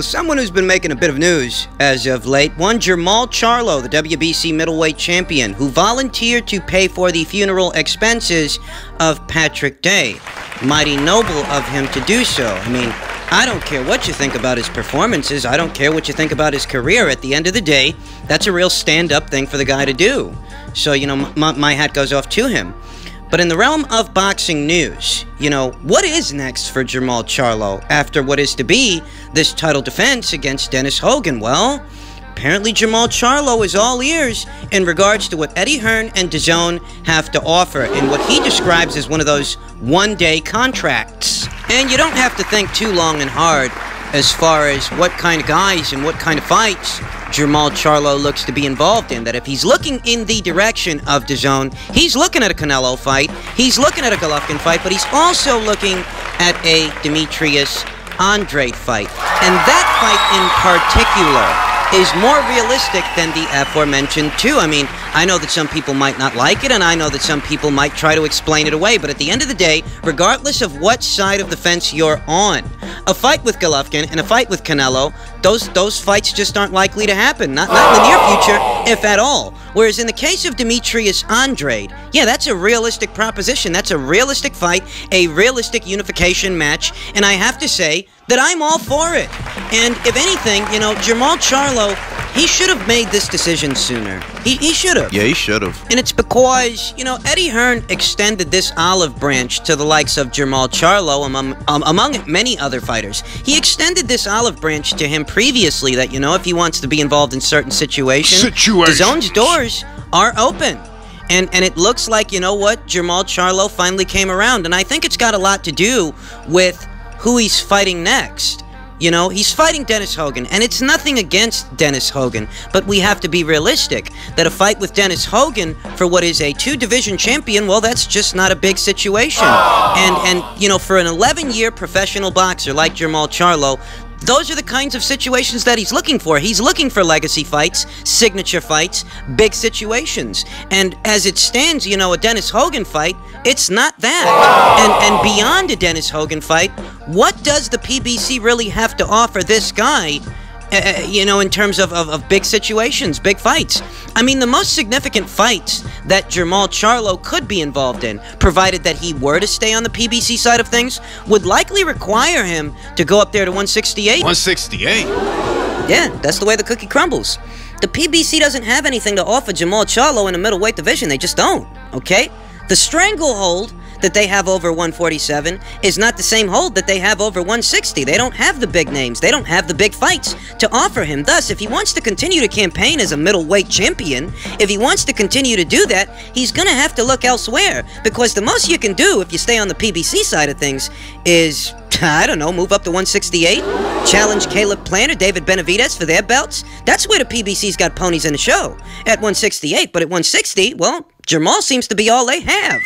Well, someone who's been making a bit of news as of late, one Jermall Charlo, the WBC middleweight champion, who volunteered to pay for the funeral expenses of Patrick Day. Mighty noble of him to do so. I mean, I don't care what you think about his performances. I don't care what you think about his career. At the end of the day, that's a real stand-up thing for the guy to do. So, you know, my hat goes off to him. But in the realm of boxing news, you know, what is next for Jermall Charlo after what is to be this title defense against Dennis Hogan? Well, apparently Jermall Charlo is all ears in regards to what Eddie Hearn and DAZN have to offer in what he describes as one of those one-day contracts. And you don't have to think too long and hard as far as what kind of guys and what kind of fights Jermall Charlo looks to be involved in. That if he's looking in the direction of DAZN, he's looking at a Canelo fight, he's looking at a Golovkin fight, but he's also looking at a Demetrius Andrade fight. And that fight in particular is more realistic than the aforementioned two. I mean, I know that some people might not like it, and I know that some people might try to explain it away, but at the end of the day, regardless of what side of the fence you're on, a fight with Golovkin and a fight with Canelo, those fights just aren't likely to happen. Not in the near future, if at all. Whereas in the case of Demetrius Andrade, yeah, that's a realistic proposition. That's a realistic fight, a realistic unification match, and I have to say that I'm all for it. And if anything, you know, Jermall Charlo, he should have made this decision sooner. He should have. Yeah, he should have. And it's because, you know, Eddie Hearn extended this olive branch to the likes of Jermall Charlo among many other fighters. He extended this olive branch to him previously that, you know, if he wants to be involved in certain situations, DAZN's doors are open. And it looks like, you know what, Jermall Charlo finally came around. And I think it's got a lot to do with who he's fighting next. You know, he's fighting Dennis Hogan, and it's nothing against Dennis Hogan, but we have to be realistic that a fight with Dennis Hogan for what is a two-division champion, well, that's just not a big situation. And you know, for an 11-year professional boxer like Jermall Charlo, those are the kinds of situations that he's looking for. He's looking for legacy fights, signature fights, big situations. And as it stands, you know, a Dennis Hogan fight, it's not that. And beyond a Dennis Hogan fight, what does the PBC really have to offer this guy, you know, in terms of big situations, big fights? I mean, the most significant fights that Jermall Charlo could be involved in, provided that he were to stay on the PBC side of things, would likely require him to go up there to 168. 168? Yeah, that's the way the cookie crumbles. The PBC doesn't have anything to offer Jermall Charlo in the middleweight division. They just don't, okay? The stranglehold that they have over 147 is not the same hold that they have over 160. They don't have the big names. They don't have the big fights to offer him. Thus, if he wants to continue to campaign as a middleweight champion, if he wants to continue to do that, he's going to have to look elsewhere, because the most you can do if you stay on the PBC side of things is, I don't know, move up to 168, challenge Caleb Plant or David Benavidez for their belts. That's where the PBC's got ponies in the show, at 168. But at 160, well, Jermall seems to be all they have.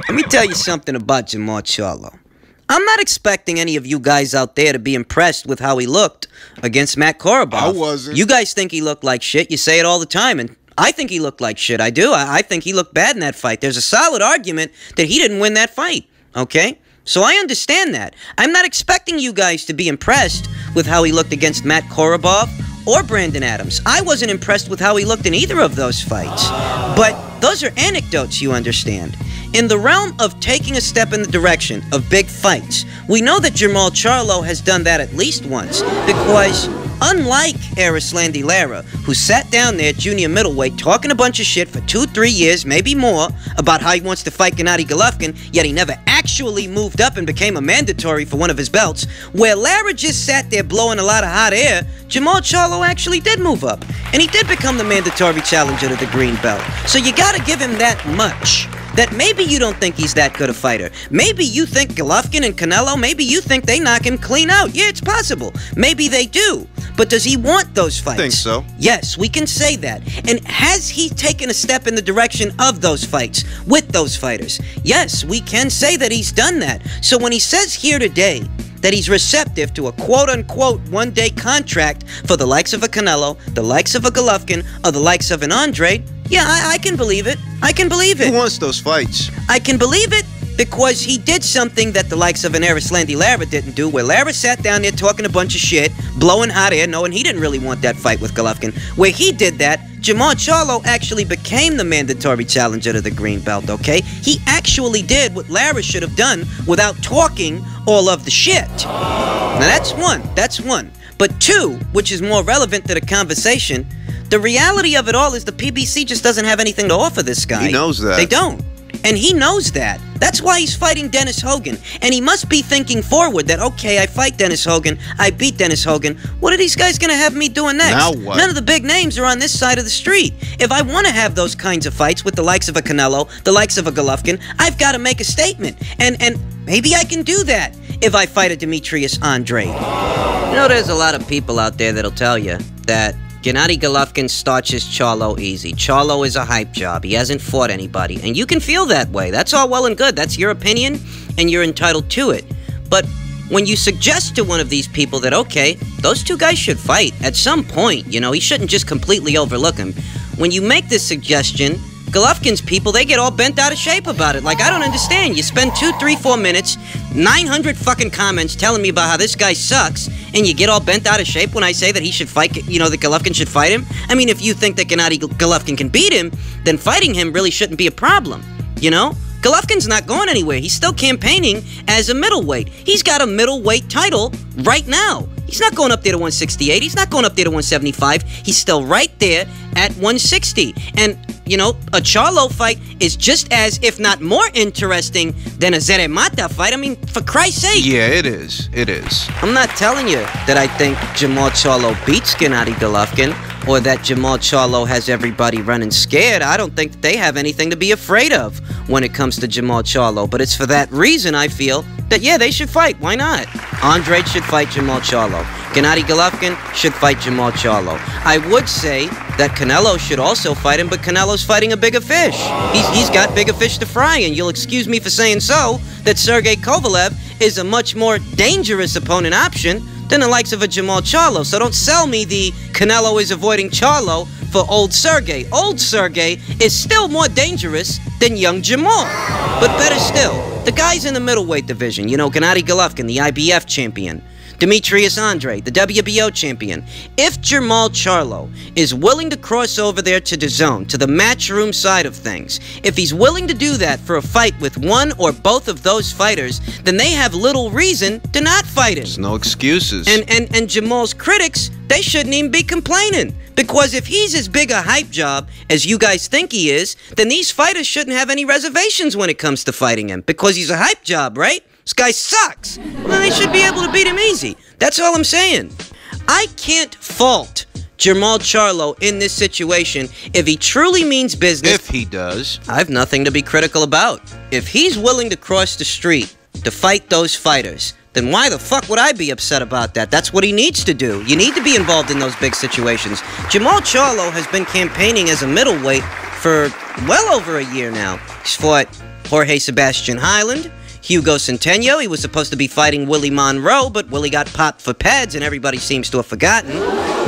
Let me tell you something about Jermall Charlo. I'm not expecting any of you guys out there to be impressed with how he looked against Matt Korobov. I wasn't. You guys think he looked like shit. You say it all the time, and I think he looked like shit. I do. I think he looked bad in that fight. There's a solid argument that he didn't win that fight, okay? So I understand that. I'm not expecting you guys to be impressed with how he looked against Matt Korobov or Brandon Adams. I wasn't impressed with how he looked in either of those fights. But those are anecdotes, you understand. In the realm of taking a step in the direction of big fights, we know that Jermall Charlo has done that at least once, because unlike Erislandy Lara, who sat down there at junior middleweight talking a bunch of shit for 2-3 years, maybe more, about how he wants to fight Gennady Golovkin, yet he never actually moved up and became a mandatory for one of his belts, where Lara just sat there blowing a lot of hot air, Jermall Charlo actually did move up, and he did become the mandatory challenger to the green belt. So you gotta give him that much. That maybe you don't think he's that good a fighter. Maybe you think Golovkin and Canelo, maybe you think they knock him clean out. Yeah, it's possible. Maybe they do. But does he want those fights? I think so. Yes, we can say that. And has he taken a step in the direction of those fights with those fighters? Yes, we can say that he's done that. So when he says here today that he's receptive to a quote-unquote one-day contract for the likes of a Canelo, the likes of a Golovkin, or the likes of an Andrade, yeah, I can believe it. I can believe it. Who wants those fights? I can believe it because he did something that the likes of an Erislandy Lara didn't do, where Lara sat down there talking a bunch of shit, blowing hot air, knowing he didn't really want that fight with Golovkin. Where he did that, Jermall Charlo actually became the mandatory challenger to the green belt, okay? He actually did what Lara should have done without talking all of the shit. Now that's one. But two, which is more relevant to the conversation, the reality of it all is the PBC just doesn't have anything to offer this guy. He knows that. They don't. And he knows that. That's why he's fighting Dennis Hogan. And he must be thinking forward that, okay, I fight Dennis Hogan, I beat Dennis Hogan. What are these guys going to have me doing next? Now what? None of the big names are on this side of the street. If I want to have those kinds of fights with the likes of a Canelo, the likes of a Golovkin, I've got to make a statement. And maybe I can do that if I fight a Demetrius Andrade. You know, there's a lot of people out there that'll tell you that Gennady Golovkin starches Charlo easy. Charlo is a hype job. He hasn't fought anybody. And you can feel that way. That's all well and good. That's your opinion, and you're entitled to it. But when you suggest to one of these people that, okay, those two guys should fight at some point, you know, he shouldn't just completely overlook him. When you make this suggestion, Golovkin's people, they get all bent out of shape about it. Like, I don't understand. You spend 2, 3, 4 minutes, 900 fucking comments telling me about how this guy sucks, and you get all bent out of shape when I say that he should fight, you know, that Golovkin should fight him? I mean, if you think that Gennady Golovkin can beat him, then fighting him really shouldn't be a problem, you know? Golovkin's not going anywhere. He's still campaigning as a middleweight. He's got a middleweight title right now. He's not going up there to 168. He's not going up there to 175. He's still right there at 160. And, you know, a Charlo fight is just as, if not more interesting than a Zere Mata fight. I mean, for Christ's sake. Yeah, it is. It is. I'm not telling you that I think Jermall Charlo beats Gennady Golovkin or that Jermall Charlo has everybody running scared. I don't think that they have anything to be afraid of when it comes to Jermall Charlo. But it's for that reason I feel that, yeah, they should fight. Why not? Andrade should fight Jermall Charlo. Gennady Golovkin should fight Jermall Charlo. I would say that Canelo should also fight him, but Canelo's fighting a bigger fish. He's got bigger fish to fry, and you'll excuse me for saying so, that Sergey Kovalev is a much more dangerous opponent option than the likes of a Jermall Charlo. So don't sell me the Canelo is avoiding Charlo for old Sergey. Old Sergey is still more dangerous than young Jermall. But better still, the guys in the middleweight division, you know, Gennady Golovkin, the IBF champion, Demetrius Andrade, the WBO champion. If Jermall Charlo is willing to cross over there to the zone, to the Matchroom side of things, if he's willing to do that for a fight with one or both of those fighters, then they have little reason to not fight him. There's no excuses. And Jermall's critics, they shouldn't even be complaining. Because if he's as big a hype job as you guys think he is, then these fighters shouldn't have any reservations when it comes to fighting him. Because he's a hype job, right? This guy sucks. Well, then they should be able to beat him easy. That's all I'm saying. I can't fault Jermall Charlo in this situation if he truly means business. If he does. I have nothing to be critical about. If he's willing to cross the street to fight those fighters, then why the fuck would I be upset about that? That's what he needs to do. You need to be involved in those big situations. Jermall Charlo has been campaigning as a middleweight for well over a year now. He's fought Jorge Sebastian Hyland, Hugo Centeno. He was supposed to be fighting Willie Monroe, but Willie got popped for pads, and everybody seems to have forgotten.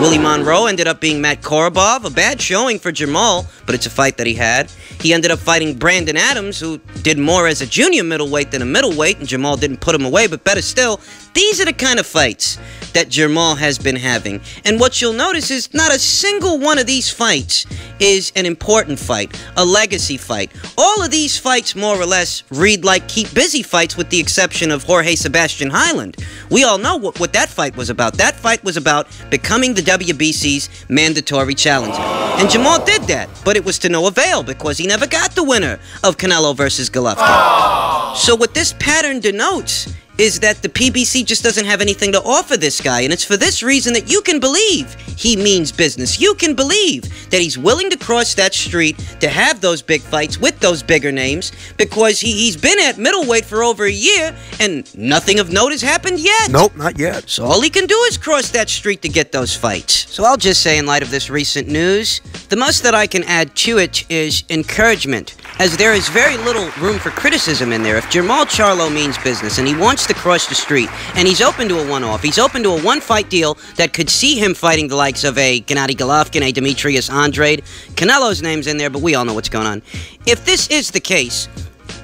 Willie Monroe ended up being Matt Korobov, a bad showing for Jermall, but it's a fight that he had. He ended up fighting Brandon Adams, who did more as a junior middleweight than a middleweight, and Jermall didn't put him away, but better still, these are the kind of fights that Jermall has been having. And what you'll notice is not a single one of these fights is an important fight, a legacy fight. All of these fights, more or less, read like keep busy fights with the exception of Jorge Sebastian Hyland. We all know what that fight was about. That fight was about becoming the WBC's mandatory challenger. And Jermall did that, but it was to no avail because he never got the winner of Canelo versus Golovkin. So what this pattern denotes is that the PBC just doesn't have anything to offer this guy, and it's for this reason that you can believe he means business. You can believe that he's willing to cross that street to have those big fights with those bigger names because he's been at middleweight for over a year, and nothing of note has happened yet. Nope, not yet. So all he can do is cross that street to get those fights. So I'll just say, in light of this recent news, the most that I can add to it is encouragement, as there is very little room for criticism in there. If Jermall Charlo means business and he wants to cross the street, and he's open to a one-off, he's open to a one-fight deal that could see him fighting the likes of a Gennady Golovkin, a Demetrius Andrade. Canelo's name's in there, but we all know what's going on. If this is the case,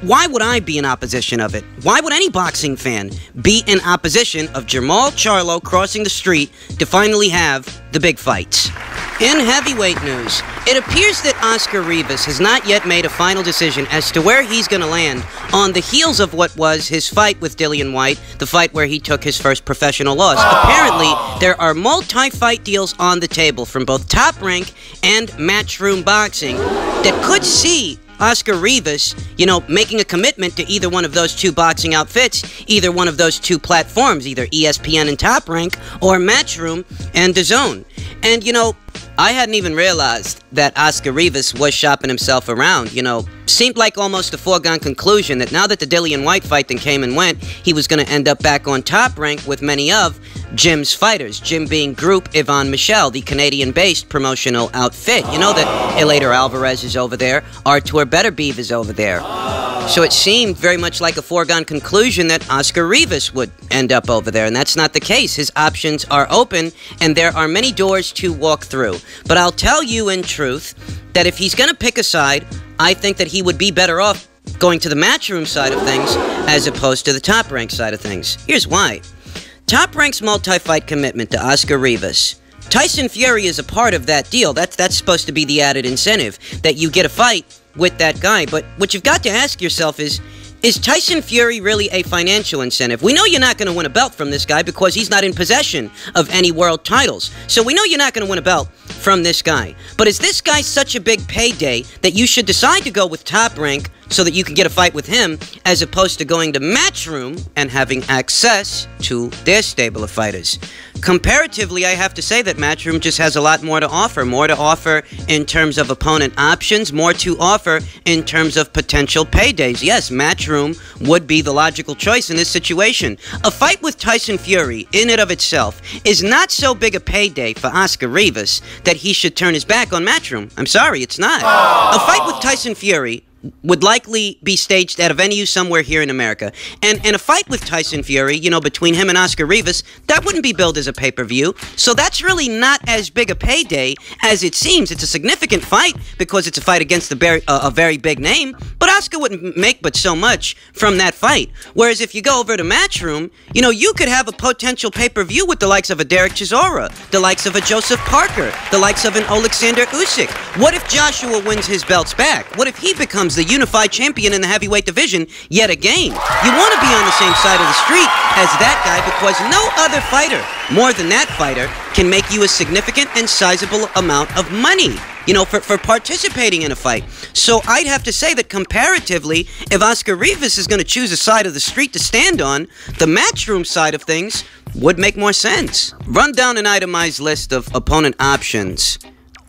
why would I be in opposition of it? Why would any boxing fan be in opposition of Jermall Charlo crossing the street to finally have the big fights? In heavyweight news, it appears that Oscar Rivas has not yet made a final decision as to where he's going to land on the heels of what was his fight with Dillian Whyte, the fight where he took his first professional loss. Apparently, there are multi-fight deals on the table from both Top Rank and Matchroom Boxing that could see Oscar Rivas, making a commitment to either one of those two boxing outfits, either one of those two platforms, either ESPN and Top Rank, or Matchroom and DAZN. And, I hadn't even realized that Oscar Rivas was shopping himself around. Seemed like almost a foregone conclusion that now that the Dillian Whyte fight then came and went, he was going to end up back on Top Rank with many of Jim's fighters. Jim being Group Yvonne Michelle, the Canadian-based promotional outfit. You know that Eleider Alvarez is over there. Artur Beterbiev is over there. So it seemed very much like a foregone conclusion that Oscar Rivas would end up over there, and that's not the case. His options are open, and there are many doors to walk through. But I'll tell you in truth that if he's going to pick a side, I think that he would be better off going to the Matchroom side of things as opposed to the Top Rank side of things. Here's why. Top Rank's multi-fight commitment to Oscar Rivas. Tyson Fury is a part of that deal. That's supposed to be the added incentive, that you get a fight with that guy. But what you've got to ask yourself is Tyson Fury really a financial incentive? We know you're not going to win a belt from this guy because he's not in possession of any world titles. So we know you're not going to win a belt from this guy. But is this guy such a big payday that you should decide to go with Top Rank so that you can get a fight with him, as opposed to going to Matchroom and having access to their stable of fighters? Comparatively, I have to say that Matchroom just has a lot more to offer in terms of opponent options, more to offer in terms of potential paydays. Yes, Matchroom would be the logical choice in this situation. A fight with Tyson Fury, in and of itself, is not so big a payday for Oscar Rivas that he should turn his back on Matchroom. I'm sorry, it's not. A fight with Tyson Fury would likely be staged at a venue somewhere here in America. And a fight with Tyson Fury, between him and Oscar Rivas, that wouldn't be billed as a pay-per-view. So that's really not as big a payday as it seems. It's a significant fight because it's a fight against a very big name, but Oscar wouldn't make but so much from that fight. Whereas if you go over to Matchroom, you could have a potential pay-per-view with the likes of a Derek Chisora, the likes of a Joseph Parker, the likes of an Alexander Usyk. What if Joshua wins his belts back? What if he becomes the unified champion in the heavyweight division yet again? You want to be on the same side of the street as that guy because no other fighter, more than that fighter, can make you a significant and sizable amount of money, for participating in a fight. So I'd have to say that comparatively, if Oscar Rivas is going to choose a side of the street to stand on, the Matchroom side of things would make more sense. Run down an itemized list of opponent options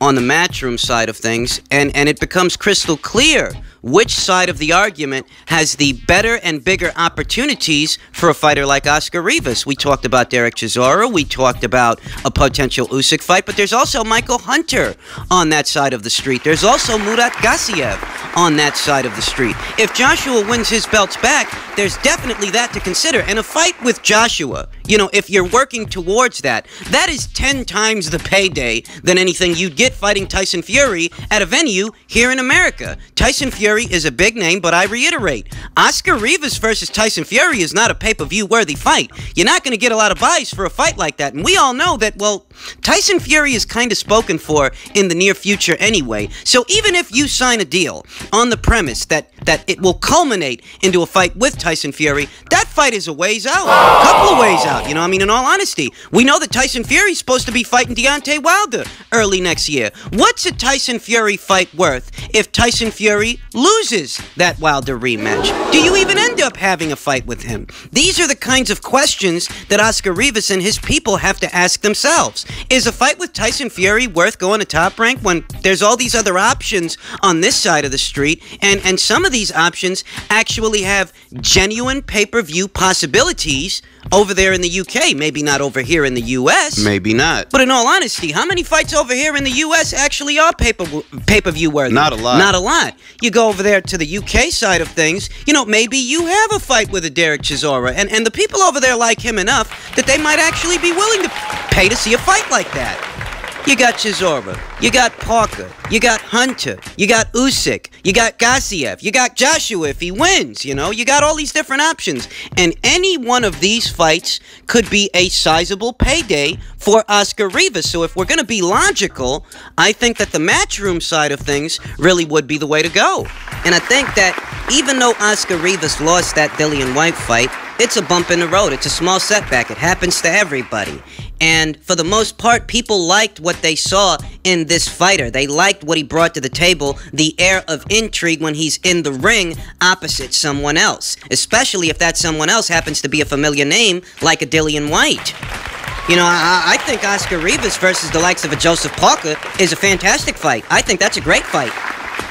on the Matchroom side of things, and it becomes crystal clear which side of the argument has the better and bigger opportunities for a fighter like Oscar Rivas. We talked about Derek Chisora, we talked about a potential Usyk fight, but there's also Michael Hunter on that side of the street. There's also Murat Gassiev on that side of the street. If Joshua wins his belts back, there's definitely that to consider. And a fight with Joshua, if you're working towards that, that is 10 times the payday than anything you'd get fighting Tyson Fury at a venue here in America. Tyson Fury is a big name, but I reiterate, Oscar Rivas versus Tyson Fury is not a pay-per-view worthy fight. You're not going to get a lot of buys for a fight like that, and we all know that, well, Tyson Fury is kind of spoken for in the near future anyway. So even if you sign a deal on the premise that it will culminate into a fight with Tyson Fury, that fight is a ways out, a couple of ways out, in all honesty. We know that Tyson Fury's supposed to be fighting Deontay Wilder early next year. What's a Tyson Fury fight worth if Tyson Fury loses that Wilder rematch? Do you even end up having a fight with him? These are the kinds of questions that Oscar Rivas and his people have to ask themselves. Is a fight with Tyson Fury worth going to Top Rank when there's all these other options on this side of the street, and some of these options actually have genuine pay-per-view possibilities over there in the UK? Maybe not over here in the US. Maybe not. But in all honesty, how many fights over here in the US actually are pay-per-view worthy? Not a lot. Not a lot. You go over there to the UK side of things, maybe you have a fight with a Derek Chisora, and the people over there like him enough that they might actually be willing to pay to see a fight like that. You got Chisora, you got Parker, you got Hunter, you got Usyk, you got Gassiev, you got Joshua if he wins, you know? You got all these different options. And any one of these fights could be a sizable payday for Oscar Rivas. So if we're going to be logical, I think that the Matchroom side of things really would be the way to go. And I think that even though Oscar Rivas lost that Dillian Whyte fight, it's a bump in the road. It's a small setback. It happens to everybody. And for the most part, people liked what they saw in this fighter. They liked what he brought to the table, the air of intrigue when he's in the ring opposite someone else, especially if that someone else happens to be a familiar name like a Dillian Whyte. You know, I think Oscar Rivas versus the likes of a Joseph Parker is a fantastic fight. I think that's a great fight.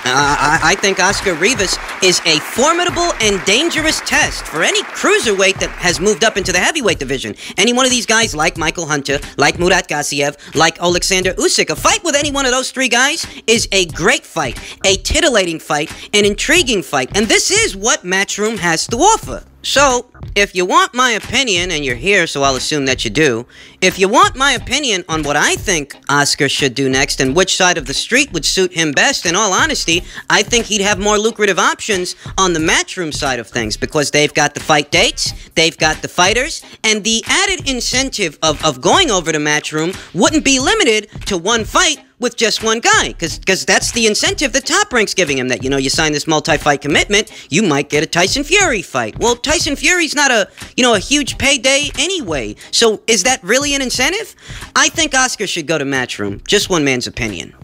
I think Oscar Rivas is a formidable and dangerous test for any cruiserweight that has moved up into the heavyweight division. Any one of these guys, like Michael Hunter, like Murat Gassiev, like Alexander Usyk, a fight with any one of those three guys is a great fight, a titillating fight, an intriguing fight, and this is what Matchroom has to offer. So, if you want my opinion, and you're here, so I'll assume that you do, if you want my opinion on what I think Oscar should do next and which side of the street would suit him best, in all honesty, I think he'd have more lucrative options on the Matchroom side of things because they've got the fight dates, they've got the fighters, and the added incentive of going over to Matchroom wouldn't be limited to one fight with just one guy, because that's the incentive that Top Rank's giving him, that, you know, you sign this multi-fight commitment, you might get a Tyson Fury fight. Well, Tyson Fury's not a huge payday anyway, so is that really an incentive? I think Oscar should go to Matchroom. Just one man's opinion.